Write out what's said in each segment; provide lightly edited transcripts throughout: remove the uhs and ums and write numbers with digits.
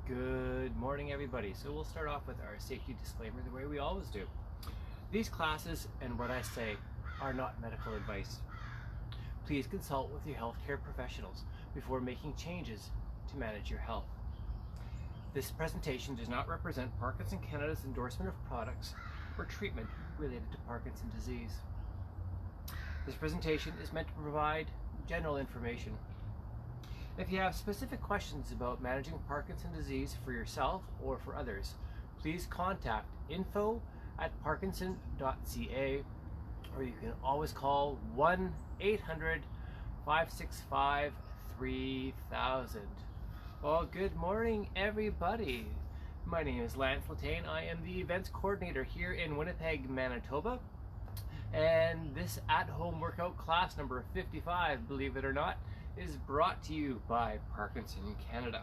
Good morning, everybody. So we'll start off with our safety disclaimer the way we always do. These classes and what I say are not medical advice. Please consult with your healthcare professionals before making changes to manage your health. This presentation does not represent Parkinson Canada's endorsement of products or treatment related to Parkinson's disease. This presentation is meant to provide general information. If you have specific questions about managing Parkinson's disease for yourself or for others, please contact info@parkinson.ca, or you can always call 1-800-565-3000. Well, good morning, everybody. My name is Letain. I am the events coordinator here in Winnipeg, Manitoba. And this at-home workout class number 55, believe it or not, is brought to you by Parkinson Canada.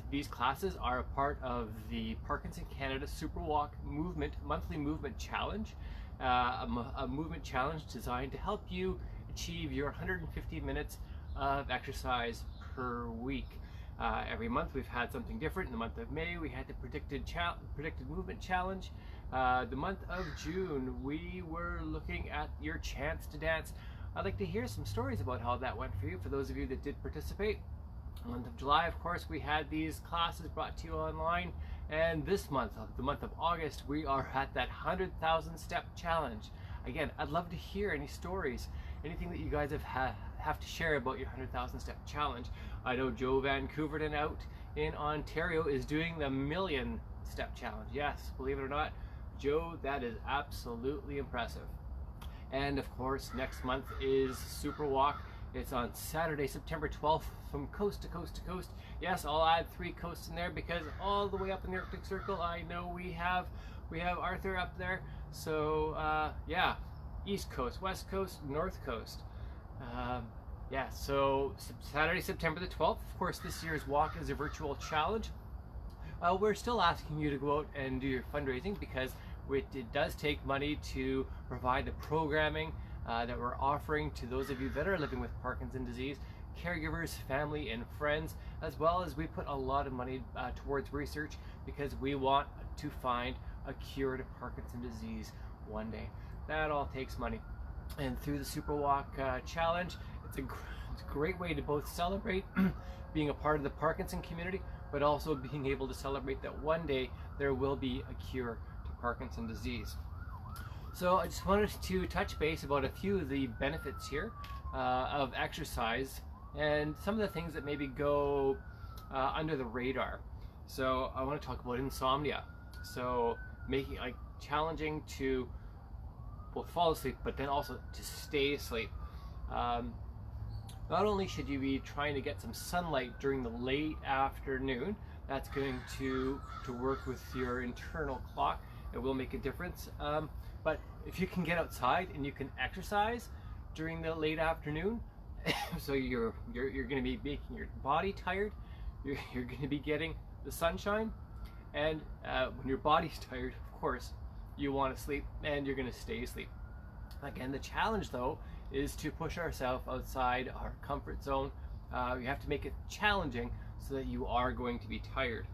These classes are a part of the Parkinson Canada Super Walk monthly movement challenge, a movement challenge designed to help you achieve your 150 minutes of exercise per week. Every month we've had something different. In the month of May we had the predicted movement challenge. The month of June we were looking at your chance to dance. I'd like to hear some stories about how that went for you, for those of you that did participate. The month of July, of course, we had these classes brought to you online. And this month, the month of August, we are at that 100,000 step challenge. Again, I'd love to hear any stories, anything that you guys have to share about your 100,000 step challenge. I know Joe Vancouverton out in Ontario is doing the million step challenge. Yes, believe it or not, Joe, that is absolutely impressive. And of course, next month is Super Walk. It's on Saturday, September 12th, from coast to coast to coast. Yes, I'll add 3 coasts in there because all the way up in the Arctic Circle, I know we have Arthur up there. So yeah, East Coast, West Coast, North Coast. Yeah, so Saturday, September the 12th. Of course, this year's walk is a virtual challenge. We're still asking you to go out and do your fundraising because it does take money to provide the programming that we're offering to those of you that are living with Parkinson's disease, caregivers, family, and friends, as well as we put a lot of money towards research because we want to find a cure to Parkinson's disease one day. That all takes money. And through the Super Walk Challenge, it's a great way to both celebrate being a part of the Parkinson community, but also being able to celebrate that one day there will be a cure Parkinson's disease. So I just wanted to touch base about a few of the benefits here of exercise and some of the things that maybe go under the radar. So I want to talk about insomnia. So making challenging to both fall asleep, but then also to stay asleep. Not only should you be trying to get some sunlight during the late afternoon, that's going to work with your internal clock. It will make a difference, but if you can get outside and you can exercise during the late afternoon, so you're going to be making your body tired, you're going to be getting the sunshine, and when your body's tired, of course, you want to sleep and you're going to stay asleep. Again, the challenge though is to push ourselves outside our comfort zone. You have to make it challenging so that you are going to be tired.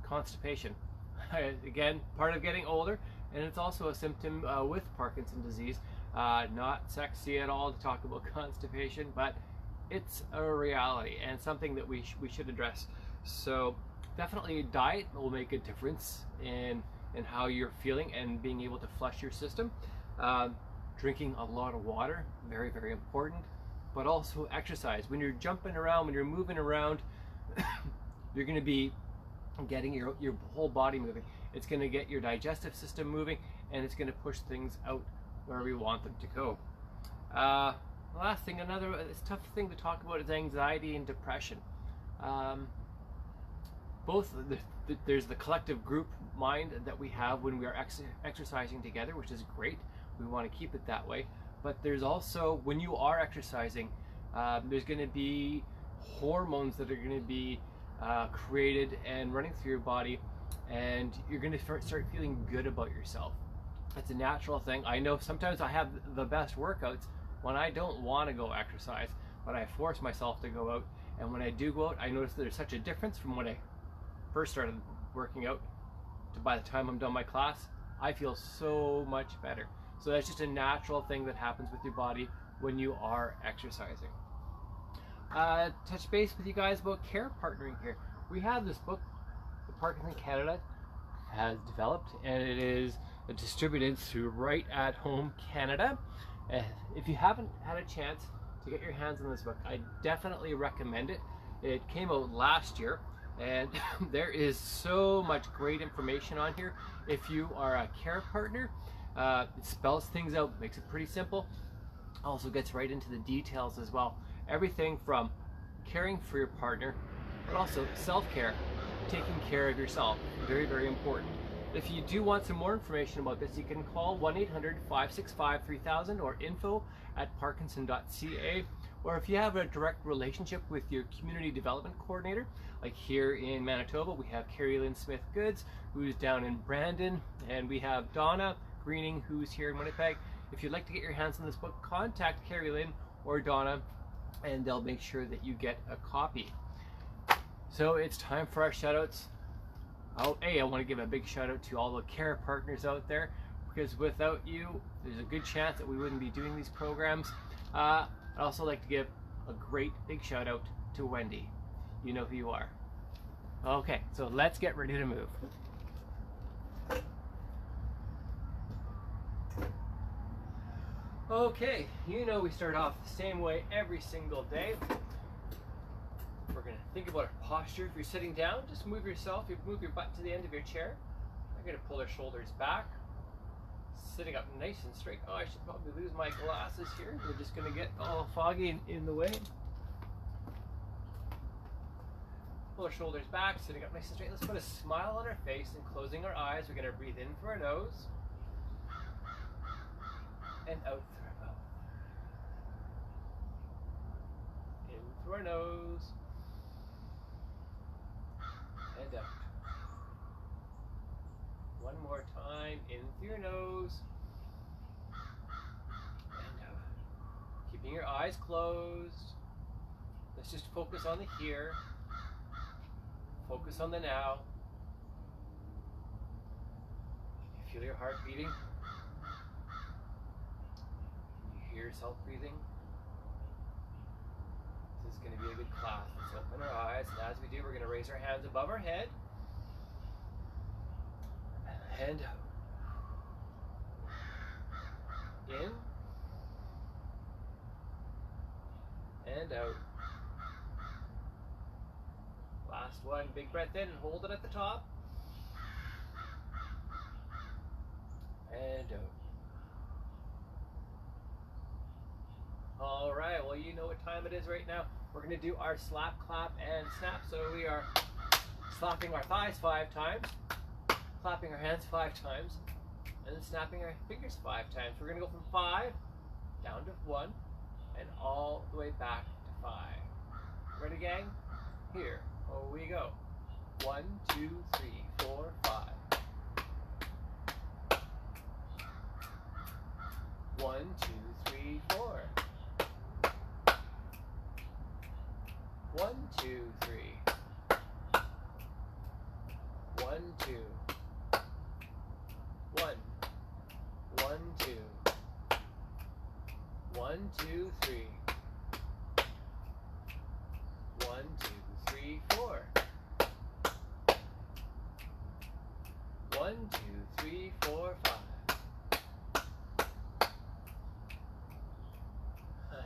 Constipation. Again, part of getting older, and it's also a symptom with Parkinson's disease. Not sexy at all to talk about constipation, but it's a reality and something that we should address. So definitely diet will make a difference in how you're feeling and being able to flush your system. Drinking a lot of water, very, very important, but also exercise. When you're jumping around, when you're moving around, you're going to be getting your whole body moving. It's going to get your digestive system moving, and it's going to push things out where we want them to go. The last thing, another tough thing to talk about is anxiety and depression. There's the collective group mind that we have when we are exercising together, which is great. We want to keep it that way. But there's also, when you are exercising, there's going to be hormones that are going to be created and running through your body, and you're going to start feeling good about yourself. It's a natural thing. I know sometimes I have the best workouts when I don't want to go exercise, but I force myself to go out And when I do go out, I notice that there's such a difference from when I first started working out to by the time I'm done my class. I feel so much better. So that's just a natural thing that happens with your body when you are exercising. Touch base with you guys about care partnering here. We have this book the Parkinson Canada has developed, and it is distributed through Right at Home Canada. If you haven't had a chance to get your hands on this book, I definitely recommend it. It came out last year, and there is so much great information on here. If you are a care partner, it spells things out, makes it pretty simple. Also gets right into the details as well. Everything from caring for your partner, but also self-care, taking care of yourself. Very, very important. If you do want some more information about this, you can call 1-800-565-3000 or info@parkinson.ca. Or if you have a direct relationship with your community development coordinator, like here in Manitoba, we have Carrie Lynn Smith Goods, who's down in Brandon, and we have Donna Greening, who's here in Winnipeg. If you'd like to get your hands on this book, contact Carrie Lynn or Donna, and they'll make sure that you get a copy. So it's time for our shoutouts. Oh, hey, I want to give a big shout out to all the care partners out there, because without you, there's a good chance that we wouldn't be doing these programs. I'd also like to give a great big shout out to Wendy. You know who you are. Okay, so let's get ready to move. Okay, you know we start off the same way every single day. We're going to think about our posture. If you're sitting down, just move yourself. You move your butt to the end of your chair. We're going to pull our shoulders back. Sitting up nice and straight. Oh, I should probably lose my glasses here. They're just going to get all foggy in the way. Pull our shoulders back, sitting up nice and straight. Let's put a smile on our face and closing our eyes. We're going to breathe in through our nose and out through our mouth. In through our nose and out. One more time, in through your nose and out. Keeping your eyes closed. Let's just focus on the here. Focus on the now. Can you feel your heart beating? Can you hear yourself breathing? This is going to be a good class. Let's open our eyes, and as we do, we're going to raise our hands above our head and out. In and out. Last one, big breath in and hold it at the top. And out. All right, well, you know what time it is right now. We're going to do our slap, clap, and snap. So we are slapping our thighs 5 times, clapping our hands 5 times, and then snapping our fingers 5 times. We're going to go from 5 down to 1 and all the way back to 5. Ready, gang? Here. Oh, we go. 1, 2, 3, 4, 5. 1, 2, 3, 4. 1, 2, 3. 1, 2. 1. 1, 2. 1, 2, 3. 1, 2, 3, 4. 1, 2, 3, 4, 5.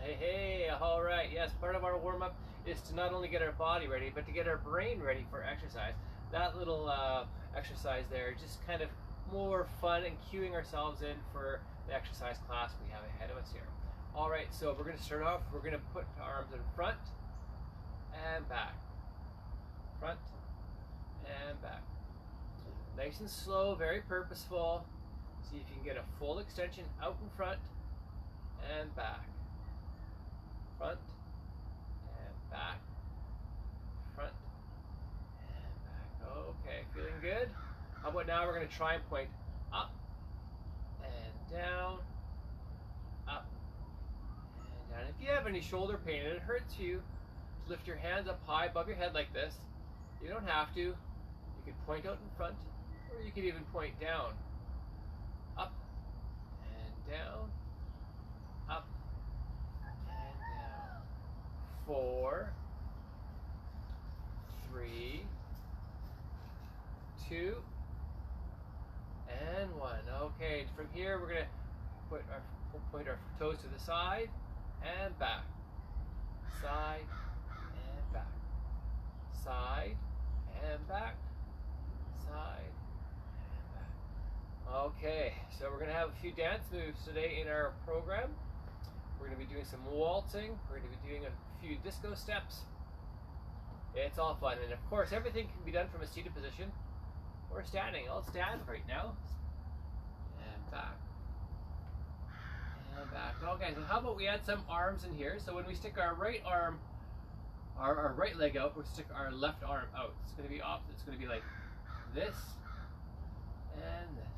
Hey, all right. Yes, part of our warm-up is to not only get our body ready, but to get our brain ready for exercise. That little exercise there, just kind of more fun and cueing ourselves in for the exercise class we have ahead of us here. All right, so we're going to start off. We're going to put our arms in front and back. Front and back. Nice and slow, very purposeful. See if you can get a full extension out in front and back. Front and back. Front and back. Okay, feeling good? How about now we're going to try and point up and down, up and down. If you have any shoulder pain and it hurts you to lift your hands up high above your head like this. You don't have to. You can point out in front, or you can even point down. Up and down. Up and down. 4, 3, 2, and 1. Okay, from here we're going to point our toes to the side and back. Side and back. Side and back. Side and back. Okay, so we're going to have a few dance moves today in our program. We're going to be doing some waltzing. We're going to be doing a few disco steps. It's all fun, and of course everything can be done from a seated position or standing. I'll stand right now. And back. And back. Okay, so how about we add some arms in here? So when we stick our right arm, our right leg out, we'll stick our left arm out. It's going to be opposite. It's going to be like this and this.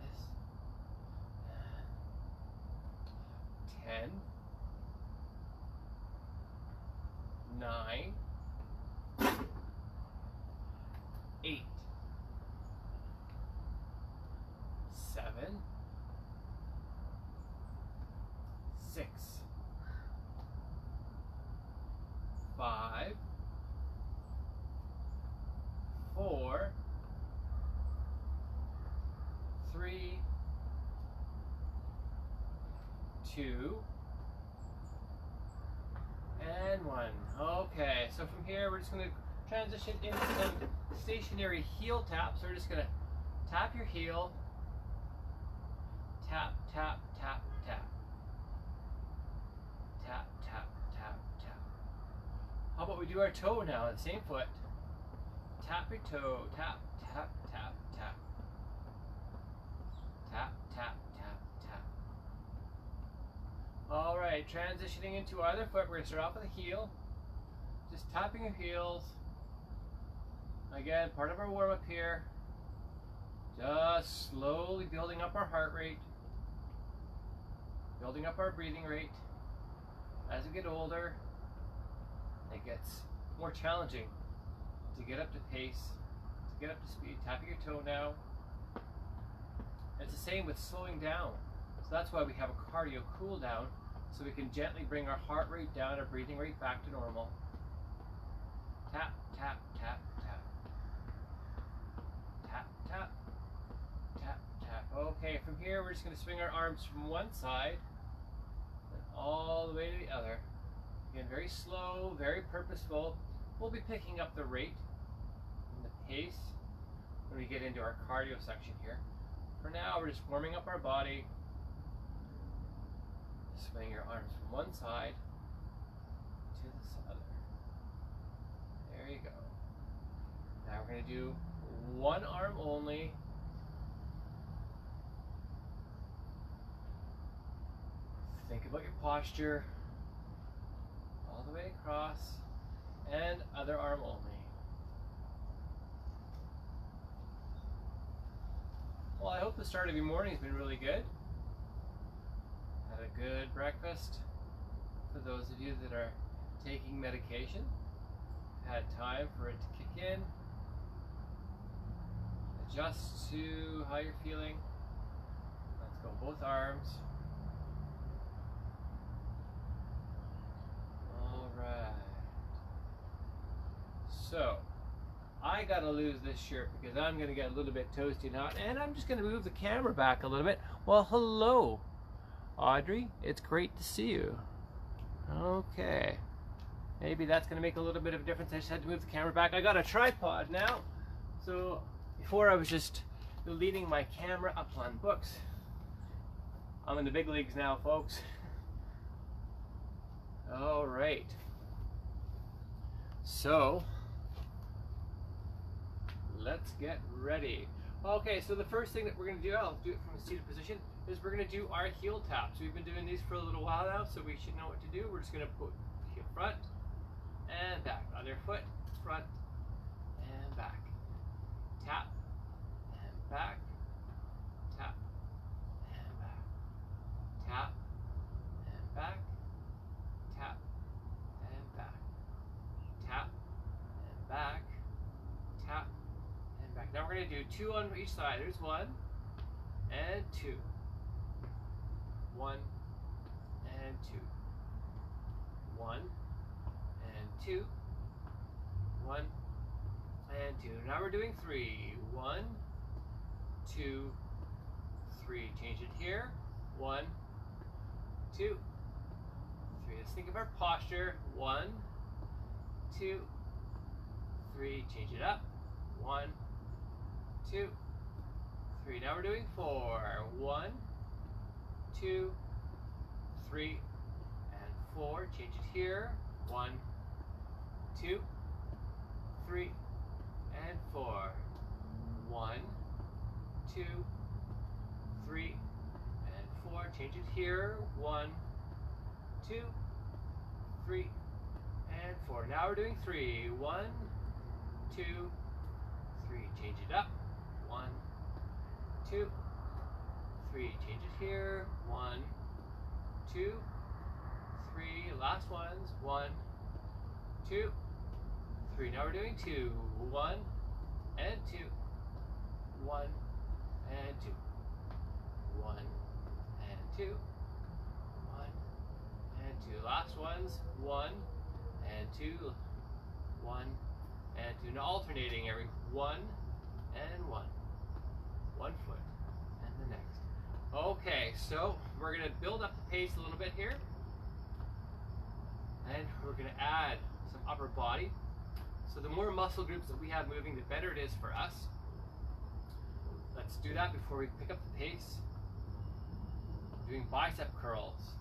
This. 10, 9, 8, 7, 6, 5, 4, 3, 2, and 1. Okay, so from here we're just going to transition into some stationary heel taps. So we're just going to tap your heel, tap, tap, tap, tap, tap, tap, tap, tap. How about we do our toe now, the same foot. Tap your toe, tap, tap, tap, tap. Tap, tap, tap, tap. All right, transitioning into our other foot, we're going to start off with a heel. Just tapping your heels. Again, part of our warm-up here. Just slowly building up our heart rate. Building up our breathing rate. As we get older, it gets more challenging to get up to pace, to get up to speed. Tapping your toe now. It's the same with slowing down. So that's why we have a cardio cool down, so we can gently bring our heart rate down, our breathing rate back to normal. Tap, tap, tap, tap. Tap, tap, tap, tap. Okay, from here we're just going to swing our arms from one side and all the way to the other. Again, very slow, very purposeful. We'll be picking up the rate and the pace when we get into our cardio section here. For now, we're just warming up our body. Swing your arms from one side to the other. There you go. Now we're going to do one arm only. Think about your posture. All the way across. And other arm only. Well, I hope the start of your morning has been really good. Had a good breakfast. For those of you that are taking medication, had time for it to kick in. Adjust to how you're feeling. Let's go both arms. All right. So, I gotta lose this shirt because I'm gonna get a little bit toasty and hot, and I'm just gonna move the camera back a little bit. Well, hello, Audrey. It's great to see you. Okay. Maybe that's gonna make a little bit of a difference. I just had to move the camera back. I got a tripod now. So before I was just leaning my camera up on books. I'm in the big leagues now, folks. All right. So let's get ready. Okay, so the first thing that we're going to do, I'll do it from a seated position, is we're going to do our heel taps. We've been doing these for a little while now, so we should know what to do. We're just going to put heel front and back. Other foot, front and back. Tap and back. Tap and back. Tap and back. Tap doing 2 on each side. There's 1 and 2. 1 and 2. 1 and 2. 1 and 2. Now we're doing 3. 1, 2, 3. Change it here. 1, 2, 3. Let's think of our posture. 1, 2, 3. Change it up. 1, 2, 3. Now we're doing 4. 1, 2, 3, and 4. Change it here. 1, 2, 3, and 4. 1, 2, 3, and 4. Change it here. 1, 2, 3, and 4. Now we're doing 3. 1, 2, 3. Change it up. 1, 2, 3. Change it here. 1, 2, 3. Last ones. 1, 2, 3. Now we're doing 2. 1 and 2. 1 and 2. 1 and 2. 1 and 2. Last ones. 1 and 2. 1 and 2. Now alternating every 1 and 1. 1 foot and the next. Okay, so we're going to build up the pace a little bit here. And we're going to add some upper body. So the more muscle groups that we have moving, the better it is for us. Let's do that before we pick up the pace. We're doing bicep curls.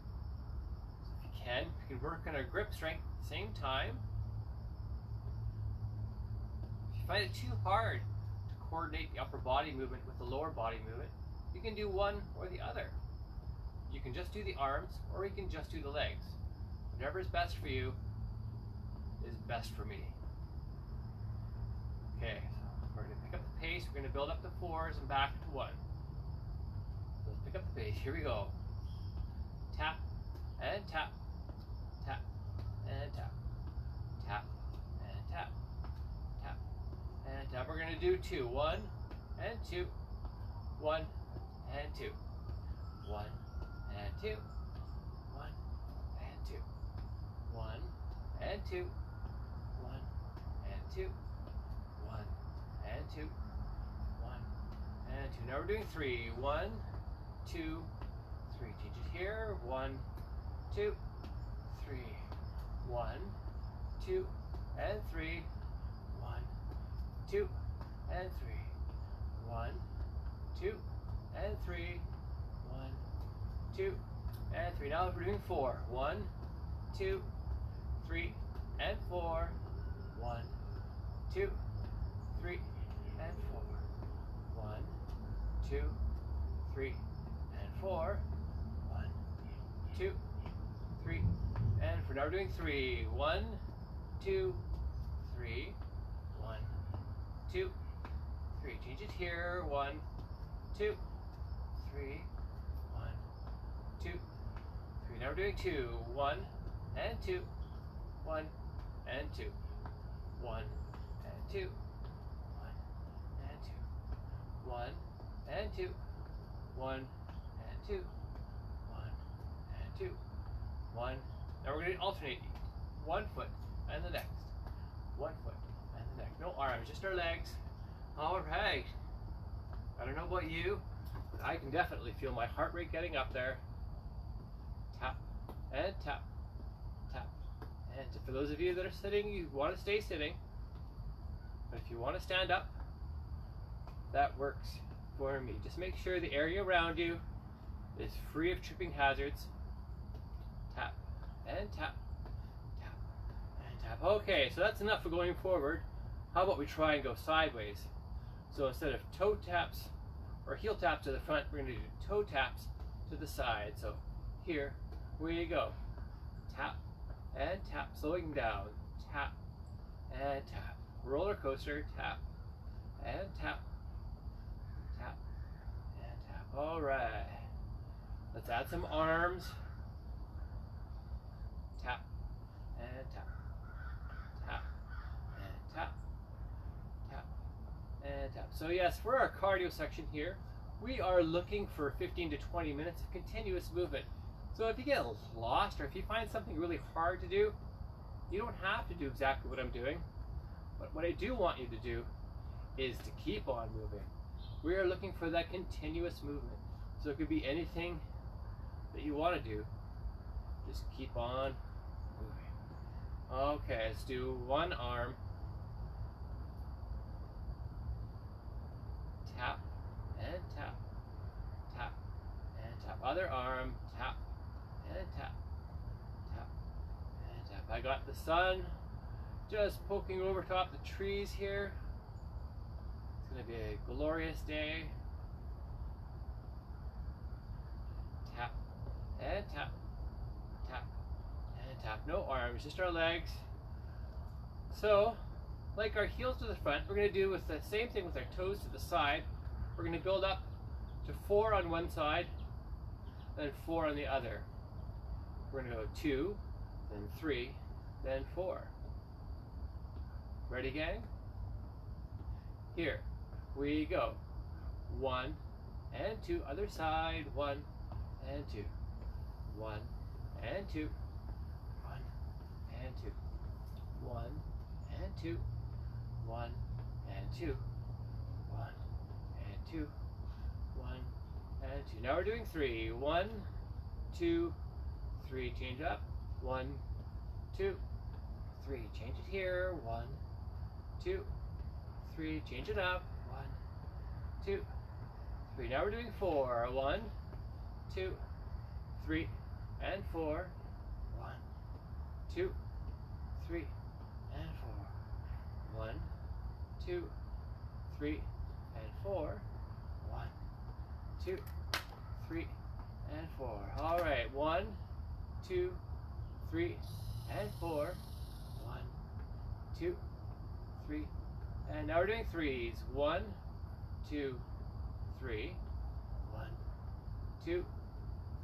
So if you can work on our grip strength at the same time. If you find it too hard to coordinate the upper body movement with the lower body movement, you can do one or the other. You can just do the arms, or you can just do the legs. Whatever is best for you is best for me. Okay, so we're going to pick up the pace. We're going to build up to 4s and back to 1. Let's pick up the pace. Here we go. Tap and tap, tap and tap, tap and tap, tap and tap. We're going to do 2. 1 and 2. 1 and 2. 1 and 2. 1 and 2. 1 and 2. 1 and 2. 1 and 2. 1 and 2. Now we're doing 3. 1, 2, 3. Change it here. 1, 2, 3. 1, 2, and 3. 1, 2, and 3. 1, 2, and 3. 1, 2, and 3. Now we're doing 4. 1, 2, 3, and 4. 1, 2, 3, and 4. 1, 2, 3, and 4. 1, 2, 3, and 4. Now we're doing 3. 1, 2, 3. 1, 2, 3. Change it here. 1, 2, 3. 1, 2, 3. Now we're doing 2. 1 and 2. 1 and 2. 1 and 2. 1 and 2. 1 and 2. 1 and 2. 1 and 2. 1. Now we're going to alternate 1 foot and the next. 1 foot and the next. No arms, just our legs. All right. I don't know about you, but I can definitely feel my heart rate getting up there. Tap and tap, tap. And for those of you that are sitting, you want to stay sitting. But if you want to stand up, that works for me. Just make sure the area around you is free of tripping hazards. Tap and tap, tap and tap. Okay, so that's enough for going forward. How about we try and go sideways? So instead of toe taps or heel taps to the front, we're going to do toe taps to the side. So here we go. Tap and tap, slowing down. Tap and tap. Roller coaster, tap and tap, tap and tap. All right. Let's add some arms. Tap and tap, tap and tap, tap and tap. So yes, for our cardio section here, we are looking for 15 to 20 minutes of continuous movement. So if you get lost or if you find something really hard to do, you don't have to do exactly what I'm doing. But what I do want you to do is to keep on moving. We are looking for that continuous movement. So it could be anything that you want to do. Just keep on moving. Okay, let's do one arm. Tap and tap. Tap and tap. Other arm. Tap and tap. Tap and tap. I got the sun just poking over top the trees here. It's going to be a glorious day. Tap and tap. Tap and tap. No arms, just our legs. So, like our heels to the front, we're going to do with the same thing with our toes to the side. We're going to build up to 4 on one side, then 4 on the other. We're going to go 2, then 3, then 4. Ready, gang? Here we go. 1 and 2, other side. 1 and 2. 1 and 2. 1 and 2. 1 and 2. 1 and 2. 1 and 2. 1 and 2. Now we're doing 3. 1, 2, 3. Change up. 1, 2, 3. Change it here. 1, 2, 3. Change it up. 1, 2, 3. Now we're doing 4. 1, 2, 3, and 4. 1, 2, 3, and 4. 1, 2, 3, and 4. 1, 2, 3, and 4. All right. 1, 2, 3, and 4. 1, 2, 3, and now we're doing 3s. 1, 2, 3. 1, 2,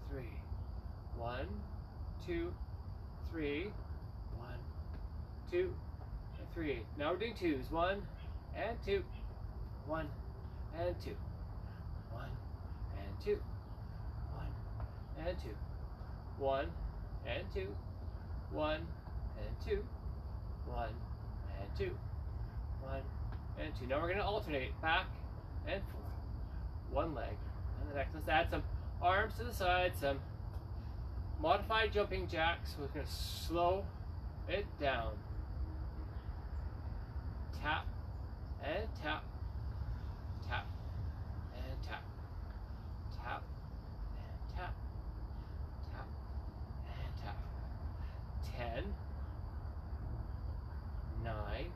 3. 1, 2, 3. 1, 2, and 3. Now we're doing 2s. 1 and 2. 1 and 2. 1 and 2. 1 and 2. 1 and 2. 1 and 2. 1 and 2. 1 and 2. Now we're going to alternate back and forth. One leg and the next. Let's add some arms to the side, some modified jumping jacks. We're going to slow it down. Tap and tap. Tap and tap. Tap and tap. Tap and tap. 10, 9,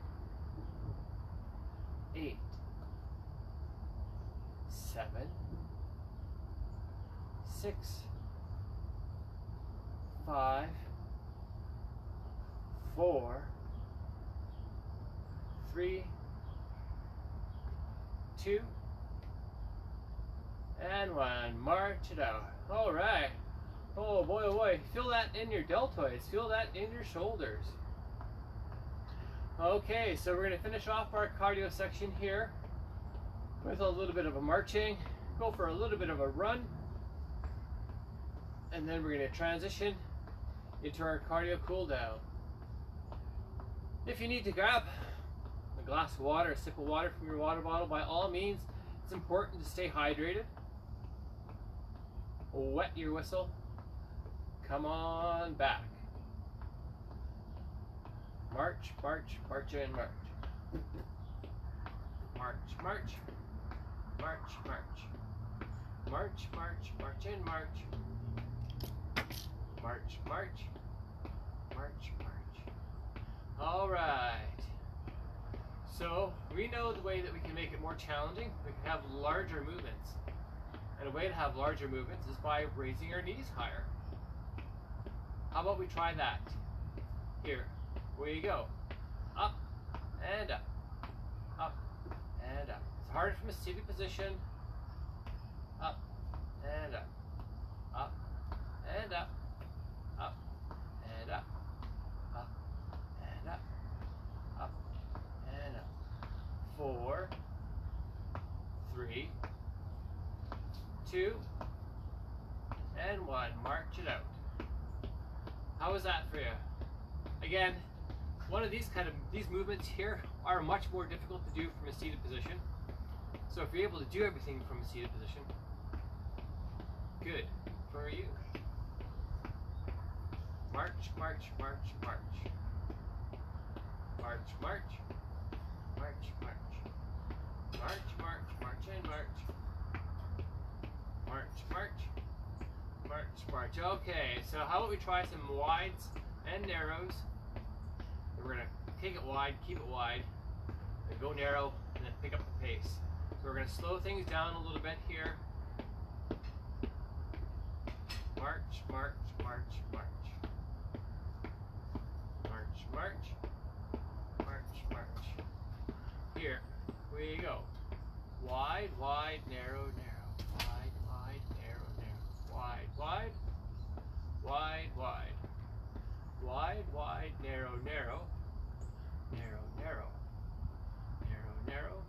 8, 7, 6, 5, 4, 3, 2, and 1. March it out. All right. Oh boy, oh boy. Feel that in your deltoids. Feel that in your shoulders. Okay, so we're going to finish off our cardio section here with a little bit of a marching. Go for a little bit of a run. And then we're going to transition into our cardio cool down. If you need to grab a glass of water, a sip of water from your water bottle, by all means, it's important to stay hydrated. Wet your whistle. Come on back. March, march, march in, march. March, march, march, march. March, march, march in, march. March, march, march, march. All right. So we know the way that we can make it more challenging. We can have larger movements. And a way to have larger movements is by raising our knees higher. How about we try that? Here we go. Up and up. Up and up. It's harder from a seated position. Up and up. Up and up. Up and up. Up and up. Up and up. 4, 2, and 1. March it out. How was that for you? Again, one of these movements here are much more difficult to do from a seated position. So if you're able to do everything from a seated position, good for you. March, march, march, march. March, march. March, march. March, march, march, and march. March, march. March, march. Okay, so how about we try some wides and narrows. We're going to take it wide, keep it wide, and go narrow, and then pick up the pace. So we're going to slow things down a little bit here. March, march, march, march. March, march. March, march. Here we go. Wide, wide, narrow, narrow. Wide, wide, narrow, narrow. Wide, wide. Wide, wide. Wide, wide, narrow, narrow. Narrow, narrow. Narrow, narrow.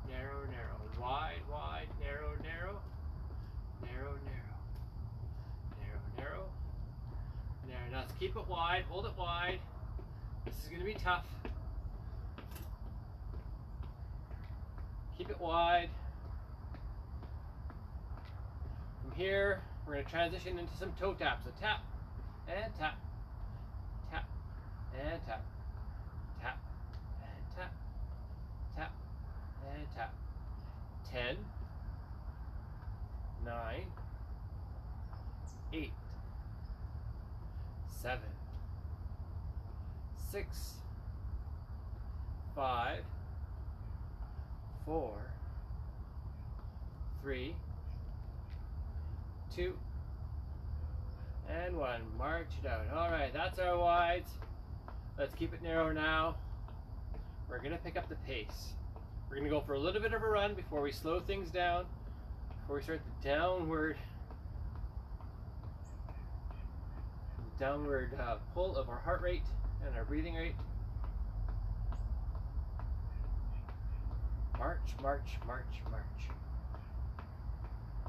Narrow, narrow. Wide, wide, narrow, narrow. Narrow, narrow. Narrow, narrow. Narrow. Now let's keep it wide. Hold it wide. This is going to be tough. Keep it wide. From here, we're going to transition into some toe taps. So tap and tap. Tap and tap. Tap and tap. Tap and tap. 10, 9, 8, 7, 6, 5, 4, 3, 2, and 1. March it out. All right, that's our wides. Let's keep it narrow now. We're going to pick up the pace. We're going to go for a little bit of a run before we slow things down, before we start the downward pull of our heart rate and our breathing rate. March, march, march, march.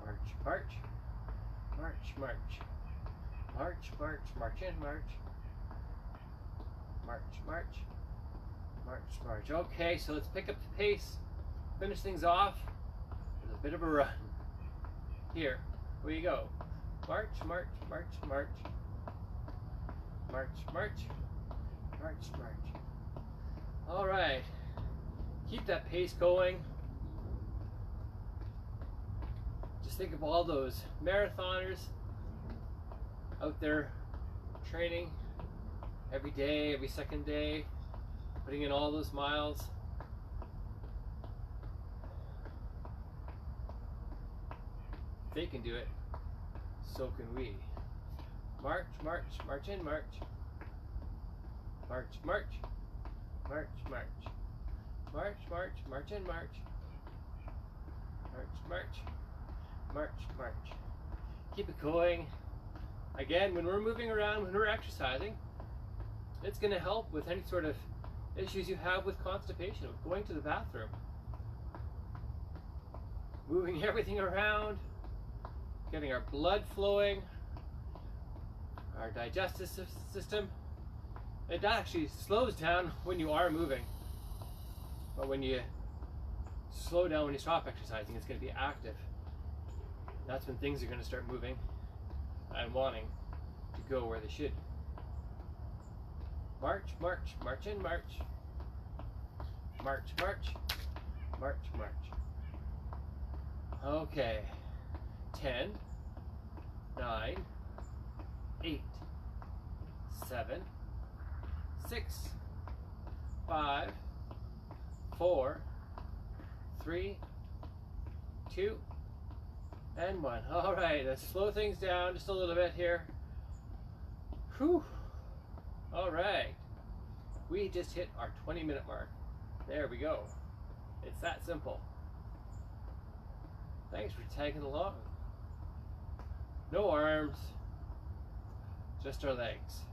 March, march. March, march. March, march, march in, march. March, march. March, march. Okay, so let's pick up the pace. Finish things off with a bit of a run. Here we go. March, march, march, march. March, march. March, march. All right. Keep that pace going. Just think of all those marathoners out there training every day, every second day, putting in all those miles. If they can do it, so can we. March, march, march in, march. March, march, march, march. March, march, march in, march. March, march, march, march. Keep it going. Again, when we're moving around, when we're exercising, it's going to help with any sort of issues you have with constipation, with going to the bathroom. Moving everything around, getting our blood flowing, our digestive system. It actually slows down when you are moving. But when you slow down, when you stop exercising, it's going to be active. That's when things are going to start moving and wanting to go where they should. March, march, march in, march. March, march, march, march. Okay. 10, 9, 8, 7, 6, 5, 4, 3, 2, and 1. All right, let's slow things down just a little bit here. Whew. All right. We just hit our 20-minute mark. There we go. It's that simple. Thanks for tagging along. No arms, just our legs.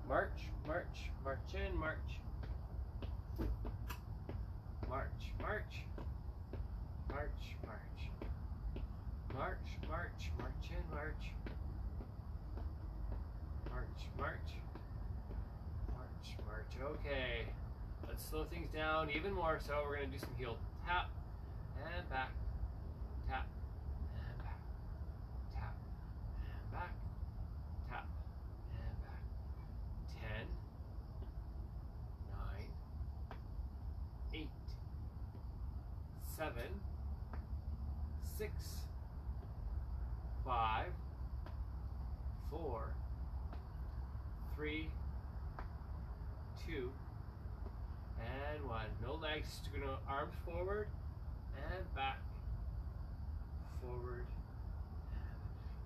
March, march, march in, march. March, march, march, march. march, march, march. Okay, let's slow things down even more. So we're going to do some heel tap and back, tap and back, tap and back, tap and back. 10, 9, 8, 7, 6, 5, 4, 3, 2, and 1. No legs, just going to arms forward and back, forward.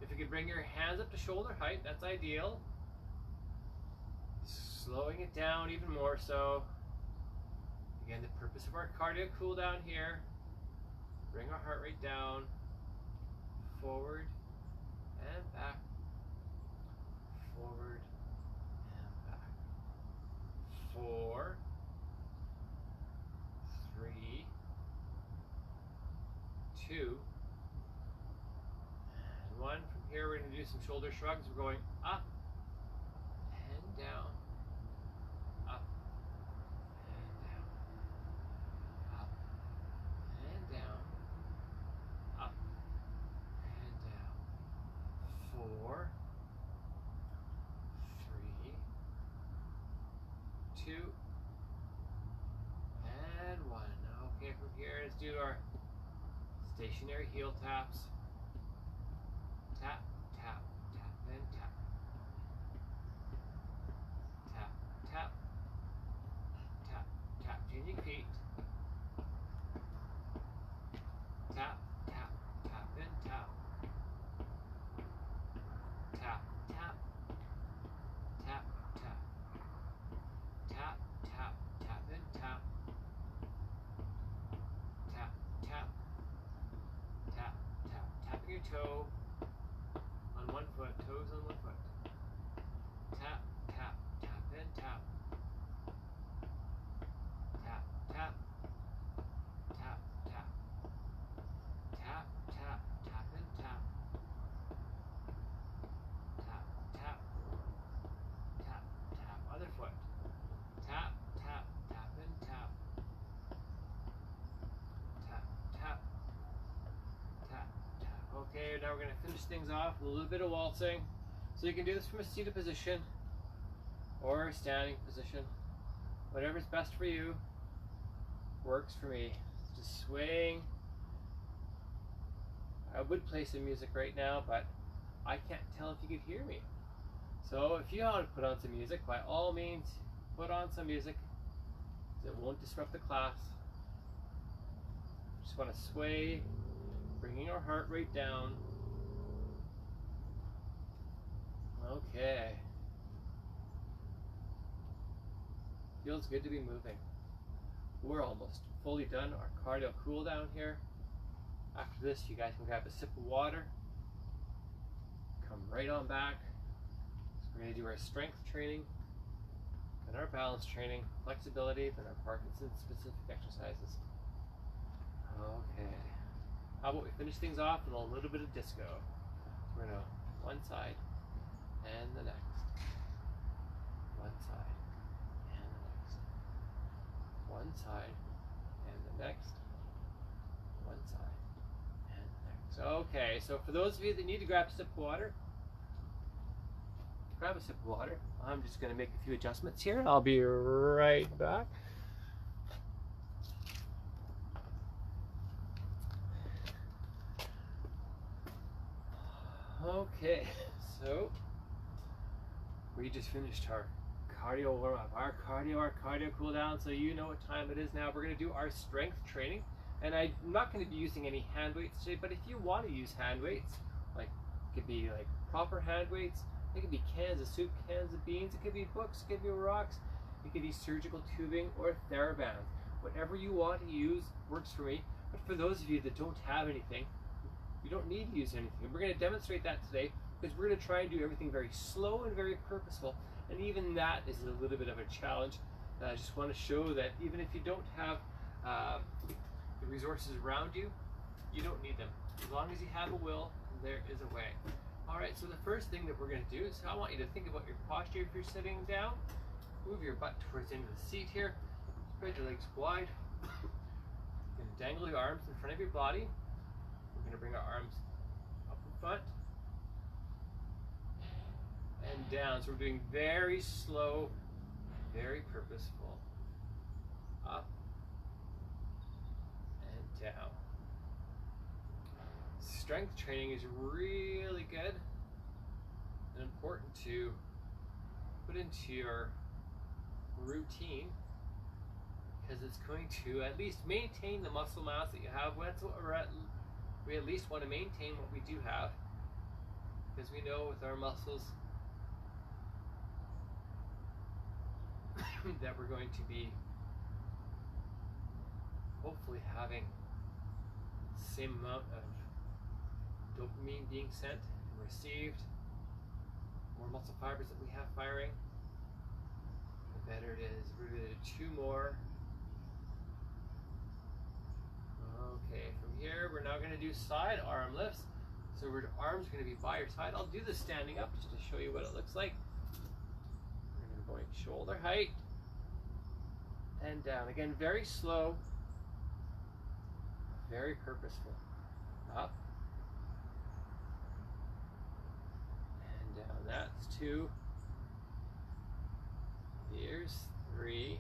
If you could bring your hands up to shoulder height, that's ideal. Slowing it down even more so. Again, the purpose of our cardio cool down here. Bring our heart rate down, forward and back, forward and back. 4, 3, 2, and 1. From here, we're going to do some shoulder shrugs. We're going up and down, up and down, up and down, up and down. 4, 3, 2, and 1. Okay, from here, let's do our stationary heel taps. Tap, tap, tap, and tap. Tap, tap, tap, tap. Changing feet. Tap, tap, tap, and tap. Tap, tap, tap, tap. Tap, tap, tap, and tap. Tap, tap, tap, tap. Tapping your toe on one foot, toes on one foot. Tap, tap, tap, and tap. Tap, tap, tap, tap. Tap, tap, tap, and tap. Tap, tap, tap, tap. Other foot. Tap, tap, tap, and tap. Tap, tap, tap, tap. Okay, now we're going to finish things off with a little bit of waltzing. So you can do this from a seated position or a standing position. Whatever's best for you works for me. Just swaying. I would play some music right now, but I can't tell if you could hear me. So if you want to put on some music, by all means, put on some music. It won't disrupt the class. Just want to sway, bringing our heart rate down. Okay. Feels good to be moving. We're almost fully done our cardio cool down here. After this, you guys can grab a sip of water. Come right on back. So we're going to do our strength training, then our balance training, flexibility, then our Parkinson's specific exercises. Okay. How about we finish things off with a little bit of disco? So we're going to one side and the next. One side and the next. One side and the next. One side and the next. Okay, so for those of you that need to grab a sip of water, grab a sip of water. I'm just going to make a few adjustments here. I'll be right back. Okay, so we just finished our cardio warm-up, our cardio cool down, so you know what time it is now. We're going to do our strength training, and I'm not going to be using any hand weights today, but if you want to use hand weights, like it could be like proper hand weights, it could be cans of soup, cans of beans, it could be books, it could be rocks, it could be surgical tubing or TheraBand. Whatever you want to use works for me, but for those of you that don't have anything, you don't need to use anything. We're going to demonstrate that today because we're going to try and do everything very slow and very purposeful, and even that is a little bit of a challenge. I just want to show that even if you don't have the resources around you, you don't need them. As long as you have a will, there is a way. Alright, so the first thing that we're going to do is I want you to think about your posture if you're sitting down. Move your butt towards the end of the seat here. Spread your legs wide. You're going to dangle your arms in front of your body. We're going to bring our arms up in front and down. So we're doing very slow, very purposeful. Up and down. Strength training is really good and important to put into your routine because it's going to at least maintain the muscle mass that you have. We at least want to maintain what we do have, because we know with our muscles that we're going to be hopefully having the same amount of dopamine being sent and received, more muscle fibers that we have firing, the better it is. We're going to do 2 more. Okay, from here we're now going to do side arm lifts. So our arms are going to be by your side. I'll do this standing up just to show you what it looks like. We're going to go shoulder height and down. Again, very slow, very purposeful. Up and down. That's 2. Here's 3.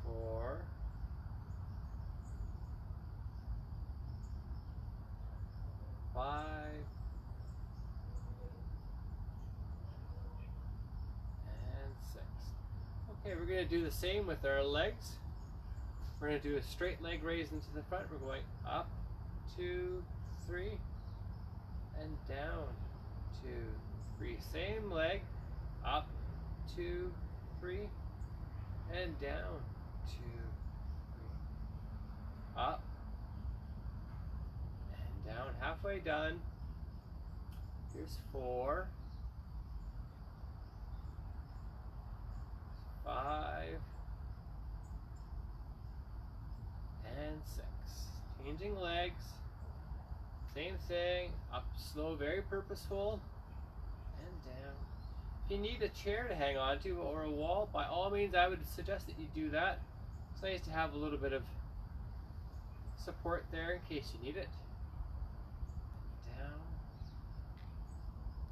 4. 5. And 6. Okay, we're going to do the same with our legs. We're going to do a straight leg raise into the front. We're going up, 2, 3, and down, 2, 3. Same leg, up, 2, 3, and down, 2, 3. Up, and down, halfway done. Here's 4, 5, and 6. Changing legs. Same thing. Up slow, very purposeful. And down. If you need a chair to hang on to or a wall, by all means I would suggest that you do that. It's nice to have a little bit of support there in case you need it. Down.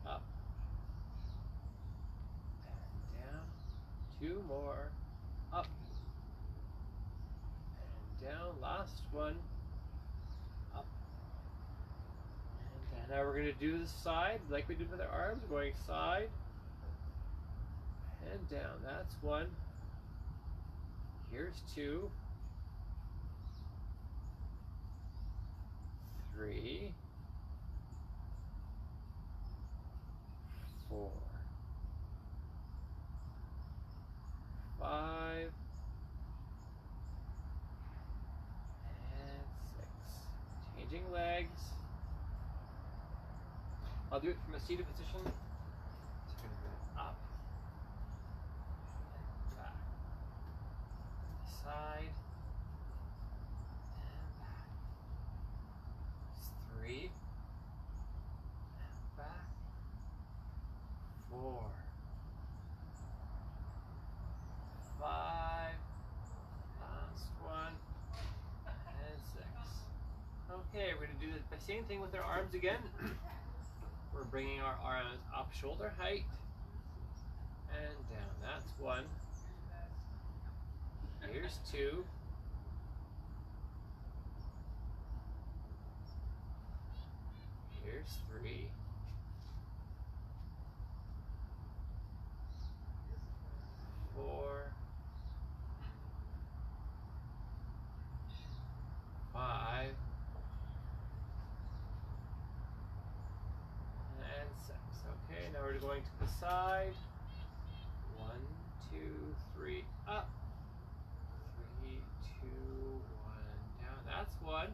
Up. And down. 2 more. Up. And down. Last one. Up. And down. Now we're going to do the side like we did with our arms. We're going side and down. That's 1. Here's 2. 3. 4. 5. And 6. Changing legs. I'll do it from a seated position. So I'm going to go up and back. Side and back. 3 and back. 4. 5. Last one. And 6. Okay, we're going to do the same thing with our arms again. We're bringing our arms up shoulder height and down. That's 1. Here's 2. Here's 3. 4. 5. And 6. Okay, now we're going to the side. 1, 2, 3, up. 3, 2, 1, down. That's 1.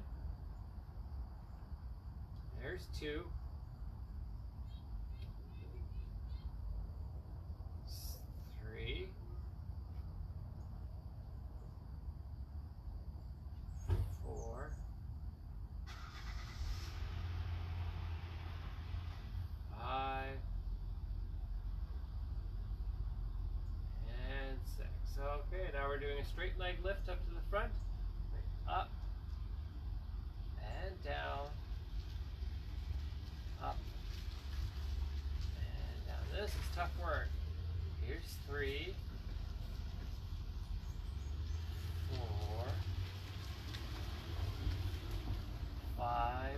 There's 2. 3. 4. straight leg lift up to the front, up and down, up and down. This is tough work. Here's 3, 4, 5,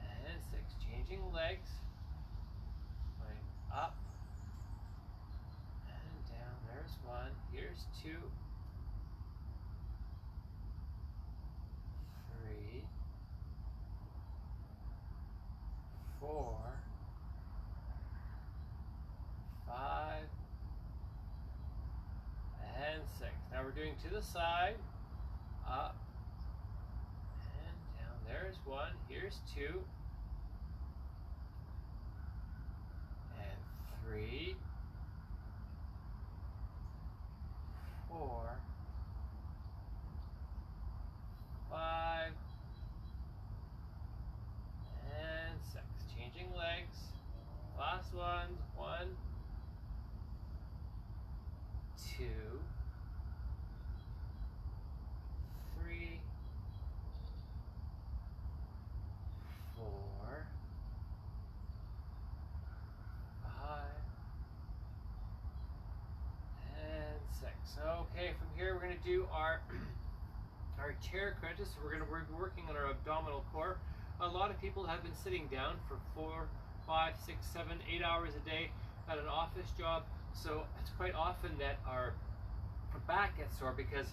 and 6. Changing legs, going up and down. There's 1. Here's 2, 3, 4, 5, and 6. Now we're doing to the side, up and down. There's 1. Here's 2, and 3, 4, 5, and 6. Changing legs. Last one. 1, 2, 3, 4, 5, and 6. Okay, from here we're going to do our chair crunches. So we're going to be working on our abdominal core. A lot of people have been sitting down for 4, 5, 6, 7, 8 hours a day at an office job. So it's quite often that our back gets sore because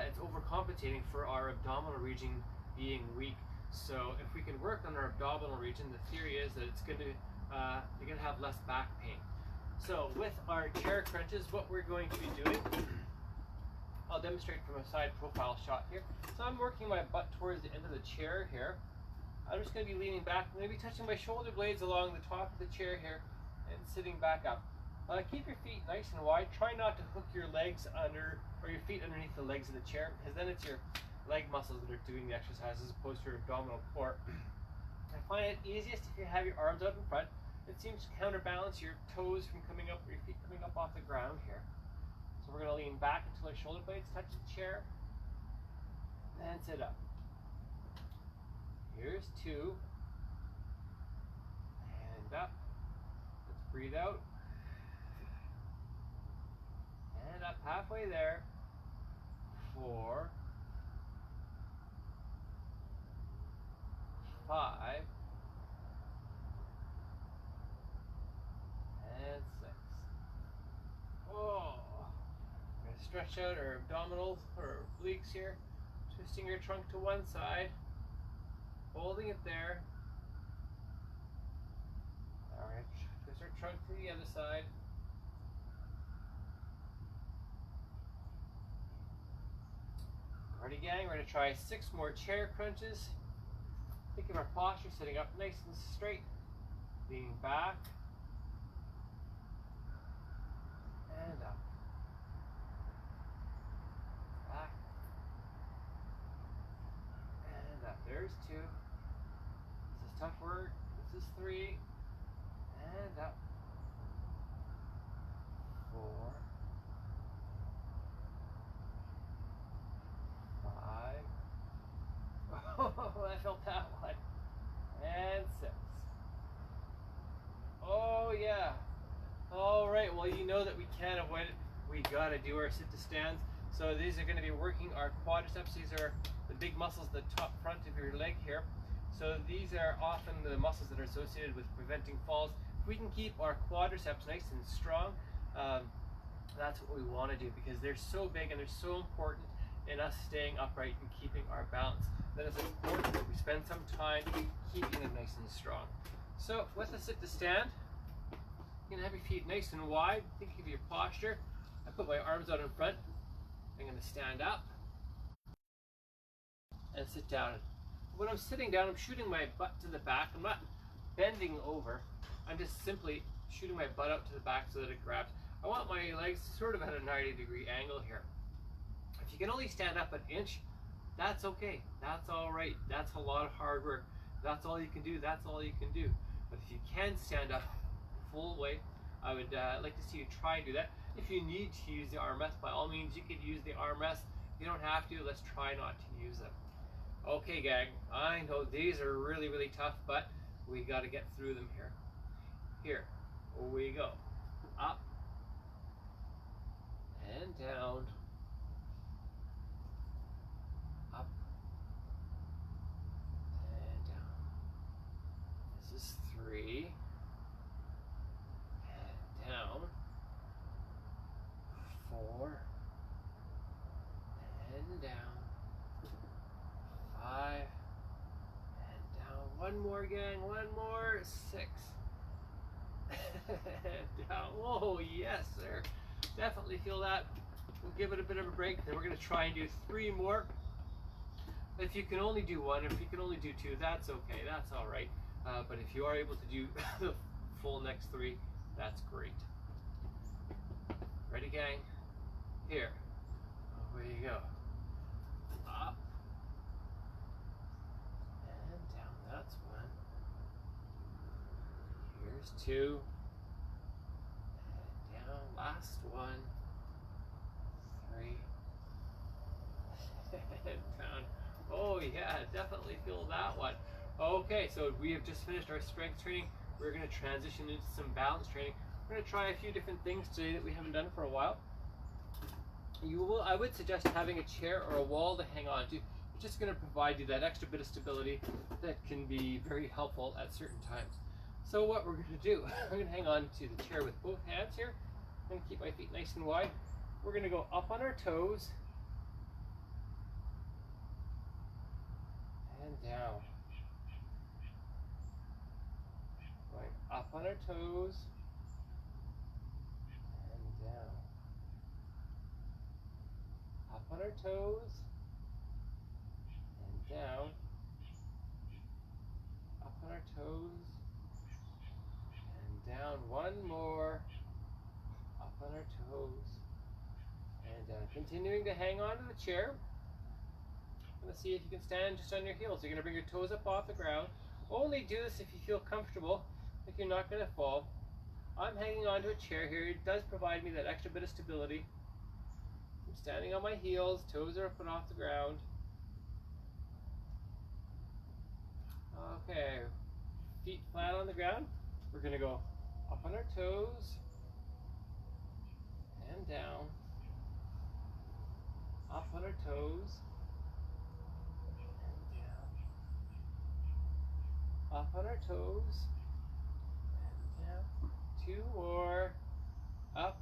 it's overcompensating for our abdominal region being weak. So if we can work on our abdominal region, the theory is that it's going to you're going to have less back pain. So with our chair crunches, what we're going to be doing, I'll demonstrate from a side profile shot here. So I'm working my butt towards the end of the chair here. I'm just going to be leaning back. I'm going to be touching my shoulder blades along the top of the chair here and sitting back up. Keep your feet nice and wide. Try not to hook your legs under, or your feet underneath the legs of the chair, because then it's your leg muscles that are doing the exercise as opposed to your abdominal core. I find it easiest if you have your arms out in front. It seems to counterbalance your toes from coming up, or your feet coming up off the ground here. So we're going to lean back until our shoulder blades touch the chair, and sit up. Here's 2, and up. Let's breathe out. And up halfway there. 4, 5, and 6. Oh, we're going to stretch out our abdominals or obliques here, twisting your trunk to one side, holding it there. All right, twist our trunk to the other side. Alrighty gang, we're going to try 6 more chair crunches. Think of our posture, sitting up nice and straight, leaning back, and up, back, and up. There's 2. This is tough work. This is 3, and up, 4, 5. Oh, I felt that one. And 6. Oh yeah. All right. Well, you know that we can't avoid it. We gotta do our sit to stands. So these are going to be working our quadriceps. These are the big muscles, the top front of your leg here. So these are often the muscles that are associated with preventing falls. If we can keep our quadriceps nice and strong, that's what we want to do, because they're so big and they're so important in us staying upright and keeping our balance. Then it's important that we spend some time keeping them nice and strong. So with the sit to stand, you can have your feet nice and wide. Think of your posture. I put my arms out in front. I'm going to stand up and sit down. When I'm sitting down, I'm shooting my butt to the back. I'm not bending over. I'm just simply shooting my butt out to the back so that it grabs. I want my legs sort of at a 90-degree angle here. If you can only stand up an inch, that's okay. That's all right. That's a lot of hard work. That's all you can do. That's all you can do. But if you can stand up full weight, I would like to see you try and do that. If you need to use the armrest, by all means you could use the armrest. If you don't have to, let's try not to use them. Okay, gang, I know these are really, really tough, but we got to get through them here. Here we go. Up and down. Up and down. This is 3. And down. 4. And down. 5. And down. One more, gang. One more. 6. Down. Oh, yes, sir. Definitely feel that. We'll give it a bit of a break. Then we're going to try and do 3 more. If you can only do 1, if you can only do 2, that's okay. That's all right. But if you are able to do the full next 3, that's great. Ready, gang? Here. Away you go. Up. And down. That's 1. Here's 2. And down. Last 1. 3. And down. Oh yeah, definitely feel that one. Okay, so we have just finished our strength training. We're going to transition into some balance training. We're going to try a few different things today that we haven't done for a while. I would suggest having a chair or a wall to hang on to. It's just going to provide you that extra bit of stability that can be very helpful at certain times. So what we're going to do, I'm going to hang on to the chair with both hands here. I'm going to keep my feet nice and wide. We're going to go up on our toes and down. Going up on our toes and down. Up on our toes and down. Up on our toes and down. One more. Up on our toes and down. Continuing to hang on to the chair. I'm going to see if you can stand just on your heels. You're going to bring your toes up off the ground. Only do this if you feel comfortable, if you're not going to fall. I'm hanging onto a chair here. It does provide me that extra bit of stability. I'm standing on my heels, toes are up and off the ground. Okay, feet flat on the ground. We're going to go up on our toes and down. Up on our toes. Up on our toes and down. 2 more. Up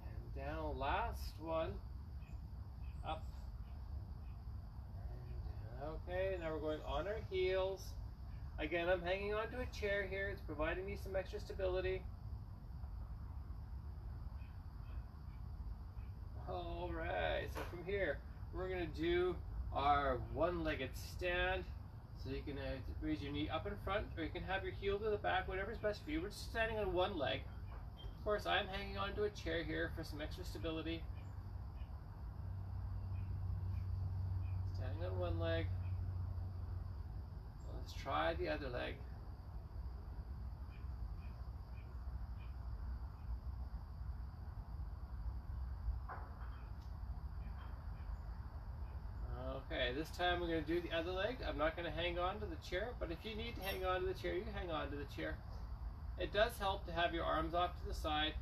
and down. Last one. Up and down. Okay, now we're going on our heels. Again, I'm hanging onto a chair here. It's providing me some extra stability. All right, so from here, we're going to do our one-legged stand. So you can raise your knee up in front, or you can have your heel to the back, whatever's best for you. We're just standing on one leg. Of course, I'm hanging onto a chair here for some extra stability. Standing on one leg. Let's try the other leg. Okay, this time we're going to do the other leg. I'm not going to hang on to the chair, but if you need to hang on to the chair, you hang on to the chair. It does help to have your arms off to the side.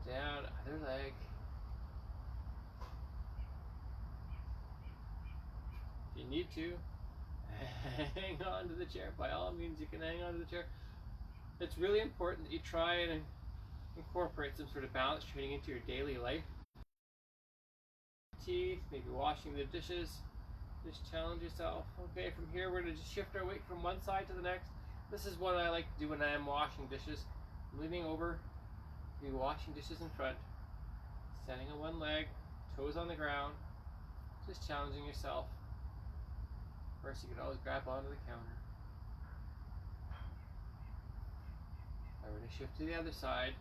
Down, other leg. If you need to, hang on to the chair. By all means, you can hang on to the chair. It's really important that you try and incorporate some sort of balance training into your daily life. Teeth, maybe washing the dishes. Just challenge yourself. Okay, from here we're going to just shift our weight from one side to the next. This is what I like to do when I am washing dishes. I'm leaning over, maybe washing dishes in front, standing on one leg, toes on the ground, just challenging yourself. First, you can always grab onto the counter. Now we're going to shift to the other side.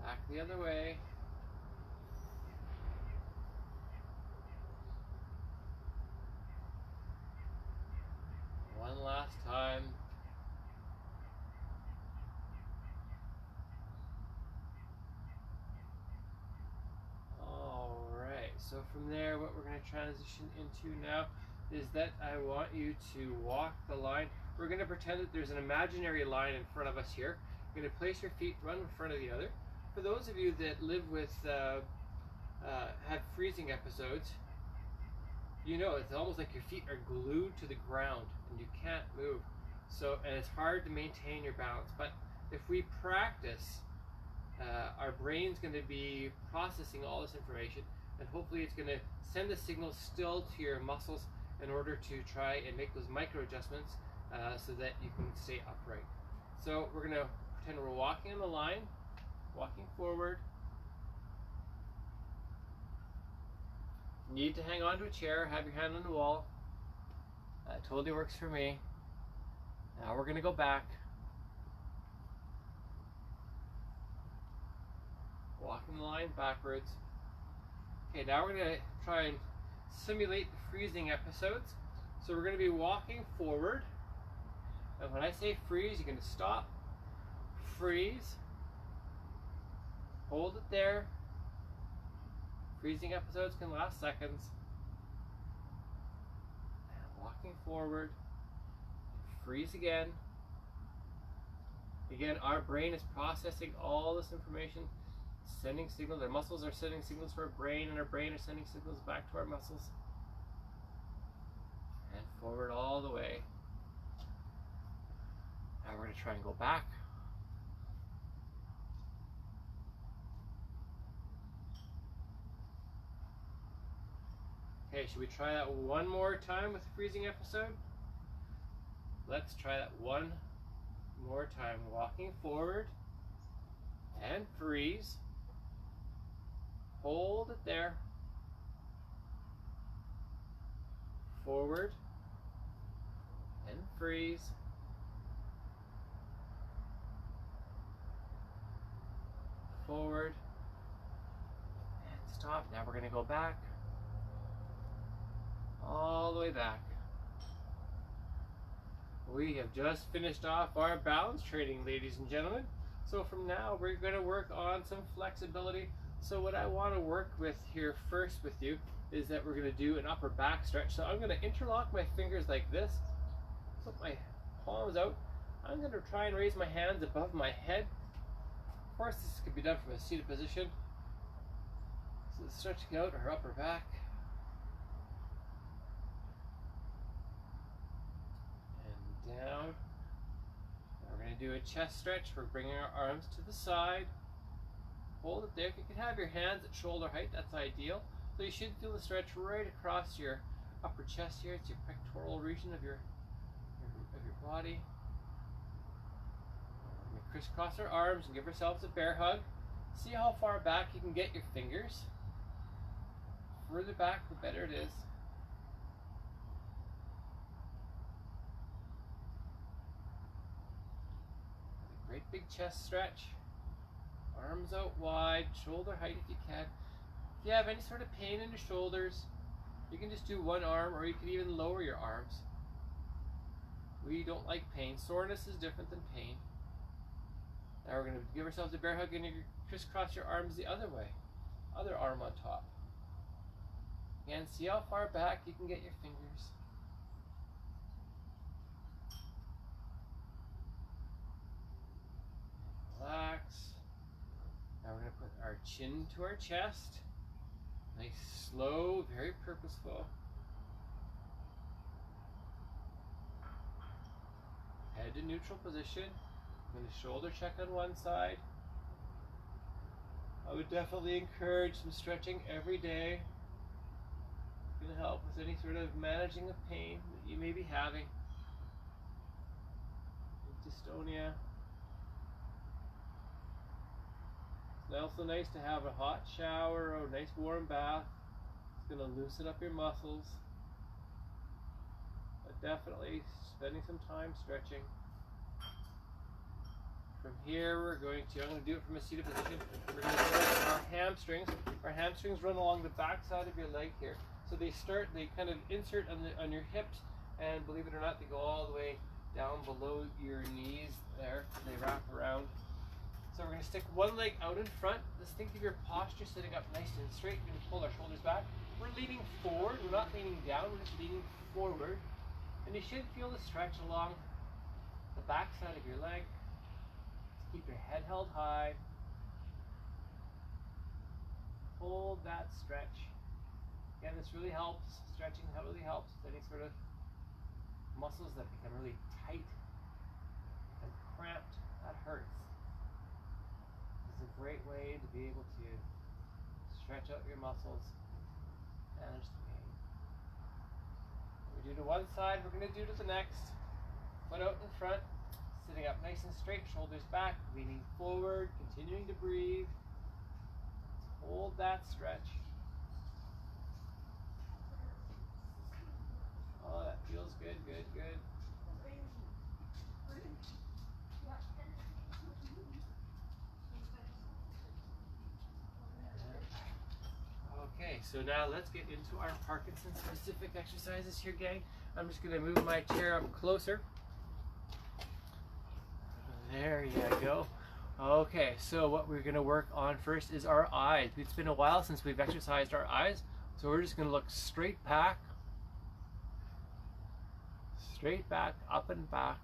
Back the other way. So from there, what we're going to transition into now is that I want you to walk the line. We're going to pretend that there's an imaginary line in front of us here. You're going to place your feet one in front of the other. For those of you that live with, have freezing episodes, you know it's almost like your feet are glued to the ground and you can't move. So, and it's hard to maintain your balance. But if we practice, our brain's going to be processing all this information, and hopefully it's going to send the signal still to your muscles in order to try and make those micro adjustments so that you can stay upright. So we're going to pretend we're walking on the line, walking forward. You need to hang on to a chair, have your hand on the wall. That totally works for me. Now we're going to go back. Walking the line backwards. Okay, now we're going to try and simulate the freezing episodes. So we're going to be walking forward. And when I say freeze, you're going to stop, freeze, hold it there. Freezing episodes can last seconds. And walking forward, freeze again. Again, our brain is processing all this information, sending signals. Our muscles are sending signals to our brain, and our brain is sending signals back to our muscles. And forward all the way. Now we're going to try and go back. Okay, should we try that one more time with the freezing episode? Let's try that one more time. Walking forward and freeze. Hold it there. Forward and freeze. Forward and stop. Now we're going to go back. All the way back. We have just finished off our balance training, ladies and gentlemen. So from now we're going to work on some flexibility. So what I want to work with here first with you is that we're going to do an upper back stretch. So I'm going to interlock my fingers like this, put my palms out. I'm going to try and raise my hands above my head. Of course, this can be done from a seated position. So stretching out our upper back. And down. Now we're going to do a chest stretch. We're bringing our arms to the side. Hold it there. If you can have your hands at shoulder height, that's ideal. So you should feel the stretch right across your upper chest here. It's your pectoral region of your body. Crisscross our arms and give ourselves a bear hug. See how far back you can get your fingers. The further back, the better it is. A great big chest stretch. Arms out wide, shoulder height if you can. If you have any sort of pain in your shoulders, you can just do one arm, or you can even lower your arms. We don't like pain. Soreness is different than pain. Now we're going to give ourselves a bear hug and you crisscross your arms the other way. Other arm on top. Again, see how far back you can get your fingers. Relax. Now we're going to put our chin to our chest. Nice, slow, very purposeful. Head to neutral position. I'm going to shoulder check on one side. I would definitely encourage some stretching every day. It's going to help with any sort of managing of pain that you may be having. Dystonia. It's also nice to have a hot shower or a nice warm bath. It's going to loosen up your muscles. But definitely spending some time stretching. From here, I'm going to do it from a seated position. We're going to do our hamstrings. Our hamstrings run along the back side of your leg here. So they kind of insert on your hips, and believe it or not, they go all the way down below your knees there. They wrap around. So we're We're going to stick one leg out in front. Let's think of your posture sitting up nice and straight. We're going to pull our shoulders back. We're leaning forward. We're not leaning down. We're just leaning forward. And you should feel the stretch along the back side of your leg. Just keep your head held high. Hold that stretch. Again, this really helps. Stretching really helps with any sort of muscles that become really tight and cramped. That hurts. It's a great way to be able to stretch out your muscles, manage the pain. What we do to one side, we're going to do to the next. Foot out in front, sitting up nice and straight, shoulders back, leaning forward, continuing to breathe. Hold that stretch. Oh, that feels good, good, good. Okay, so now let's get into our Parkinson specific exercises here, gang. I'm just going to move my chair up closer. There you go. Okay, so what we're going to work on first is our eyes. It's been a while since we've exercised our eyes, so we're just going to look straight back, up and back.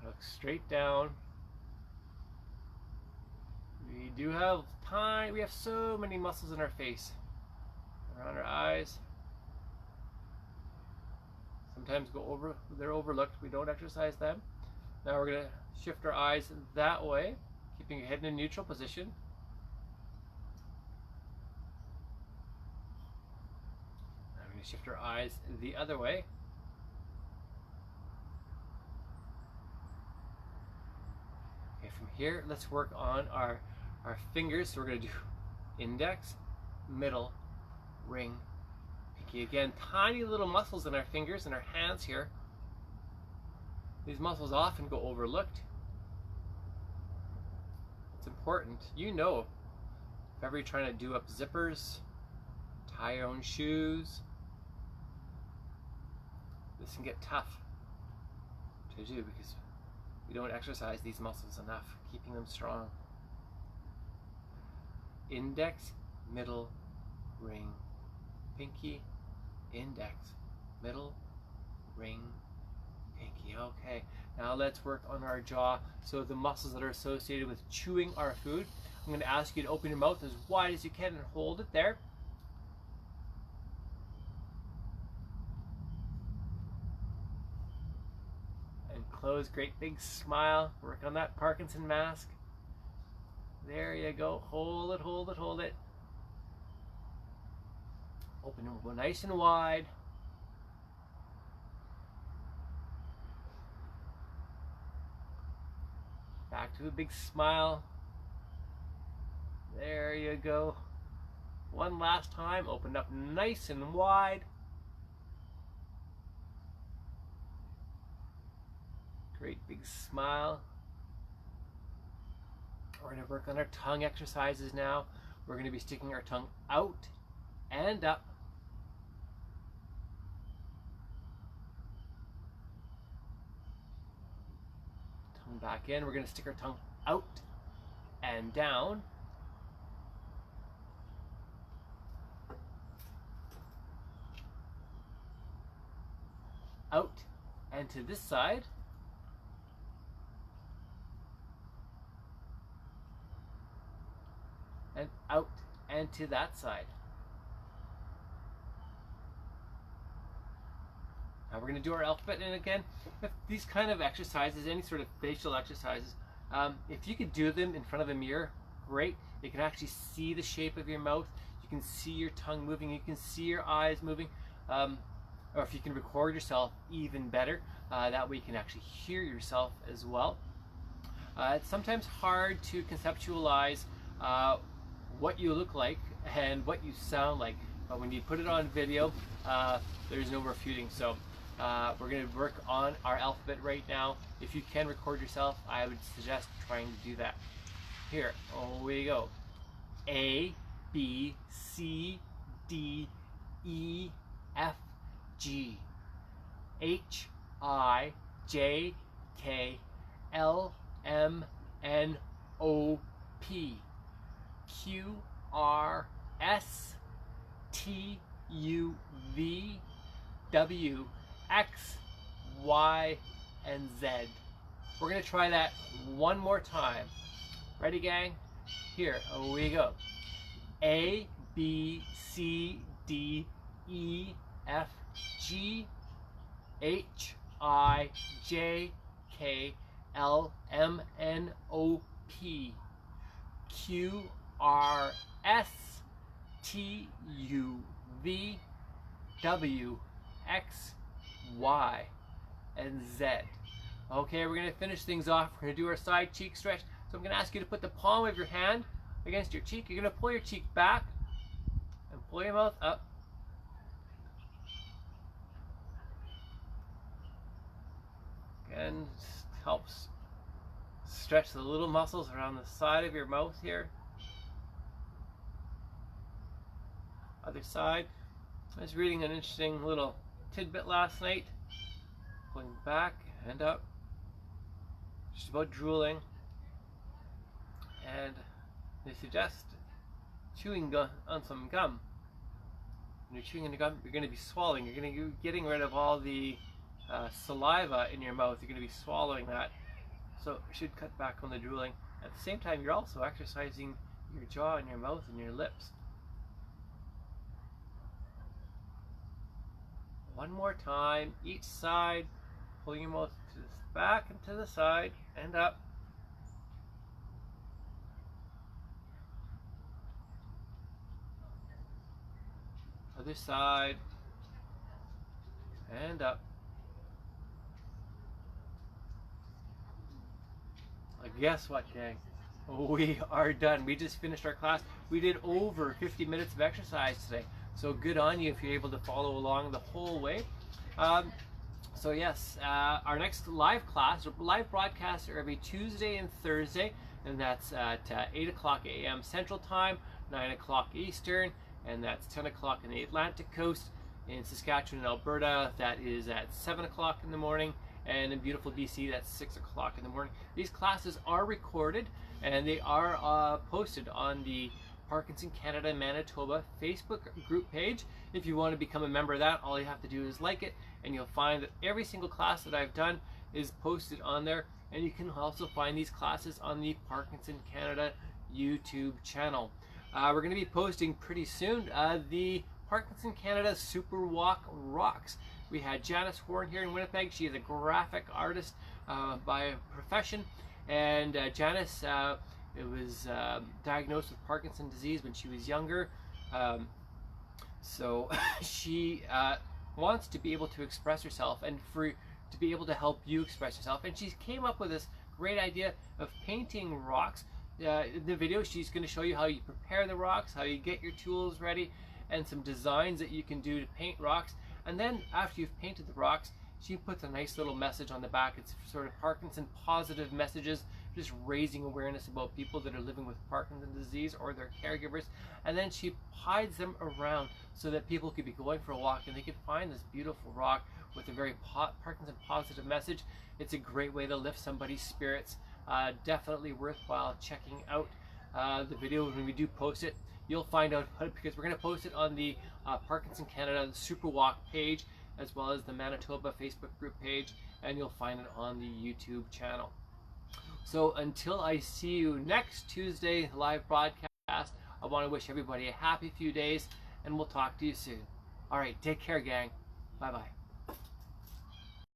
Look straight down. We have so many muscles in our face, around our eyes. Sometimes they're overlooked. We don't exercise them. Now we're going to shift our eyes that way, keeping your head in a neutral position. Now we're going to shift our eyes the other way. Okay, from here, let's work on our fingers. So we're going to do index, middle, ring, pinky. Again, tiny little muscles in our fingers and our hands here. These muscles often go overlooked. It's important. You know, if ever you're trying to do up zippers, tie your own shoes, this can get tough to do because we don't exercise these muscles enough, keeping them strong. Index, middle, ring, pinky, index, middle, ring, pinky. Okay, now let's work on our jaw. So the muscles that are associated with chewing our food. I'm going to ask you to open your mouth as wide as you can and hold it there. And close, great big smile. Work on that Parkinson mask. There you go. Hold it, hold it, hold it. Open them nice and wide. Back to a big smile. There you go. One last time. Open up nice and wide. Great big smile. We're going to work on our tongue exercises now. We're going to be sticking our tongue out and up. Tongue back in. We're going to stick our tongue out and down. Out and to this side. And out and to that side. Now we're going to do our alphabet, and again, with these kind of exercises, any sort of facial exercises, if you could do them in front of a mirror, great. You can actually see the shape of your mouth, you can see your tongue moving, you can see your eyes moving, or if you can record yourself, even better. That way you can actually hear yourself as well. It's sometimes hard to conceptualize what you look like and what you sound like, but when you put it on video, there's no refuting. So we're going to work on our alphabet right now. If you can record yourself, I would suggest trying to do that. Here we go. A, B, C, D, E, F, G, H, I, J, K, L-M-N-O-P. Q-R-S-T-U-V-W-X-Y and Z. We're going to try that one more time. Ready, gang? Here we go. A, B, C, D, E, F, G, H, I, J, K, L, M, N, O, P, Q, R, S, T, U, V, W, X, Y, and Z. Okay, we're going to finish things off. We're going to do our side cheek stretch. So I'm going to ask you to put the palm of your hand against your cheek. You're going to pull your cheek back and pull your mouth up. And helps stretch the little muscles around the side of your mouth here. Other side. I was reading an interesting little tidbit last night. Pulling back and up. Just about drooling. And they suggest chewing on some gum. When you're chewing on the gum, you're going to be swallowing. You're going to be getting rid of all the saliva in your mouth. You're going to be swallowing that. So you should cut back on the drooling. At the same time, you're also exercising your jaw and your mouth and your lips. One more time, each side. Pulling your mouth to the back and to the side and up. Other side and up. Guess what, gang? We are done. We just finished our class. We did over 50 minutes of exercise today. So good on you if you're able to follow along the whole way. So yes, our next live class, live broadcasts are every Tuesday and Thursday, and that's at 8 o'clock a.m. Central Time, 9 o'clock Eastern, and that's 10 o'clock in the Atlantic Coast. In Saskatchewan and Alberta, that is at 7 o'clock in the morning, and in beautiful BC, that's 6 o'clock in the morning. These classes are recorded, and they are posted on the Parkinson Canada Manitoba Facebook group page. If you want to become a member of that, all you have to do is like it, and you'll find that every single class that I've done is posted on there. And you can also find these classes on the Parkinson Canada YouTube channel. We're going to be posting pretty soon the Parkinson Canada Super Walk Rocks. We had Janice Horn here in Winnipeg. She is a graphic artist by profession, and Janice was diagnosed with Parkinson's disease when she was younger. So she wants to be able to express herself and to be able to help you express yourself. And she came up with this great idea of painting rocks. In the video, she's going to show you how you prepare the rocks, how you get your tools ready, and some designs that you can do to paint rocks. And then after you've painted the rocks, she puts a nice little message on the back. It's sort of Parkinson positive messages, just raising awareness about people that are living with Parkinson's disease or their caregivers. And then she hides them around so that people could be going for a walk and they could find this beautiful rock with a very Parkinson positive message. It's a great way to lift somebody's spirits. Definitely worthwhile checking out the video when we do post it. You'll find out about it because we're going to post it on the Parkinson Canada Super Walk page, as well as the Manitoba Facebook group page, and you'll find it on the YouTube channel. So until I see you next Tuesday live broadcast, I want to wish everybody a happy few days, and we'll talk to you soon. All right, take care, gang. Bye-bye.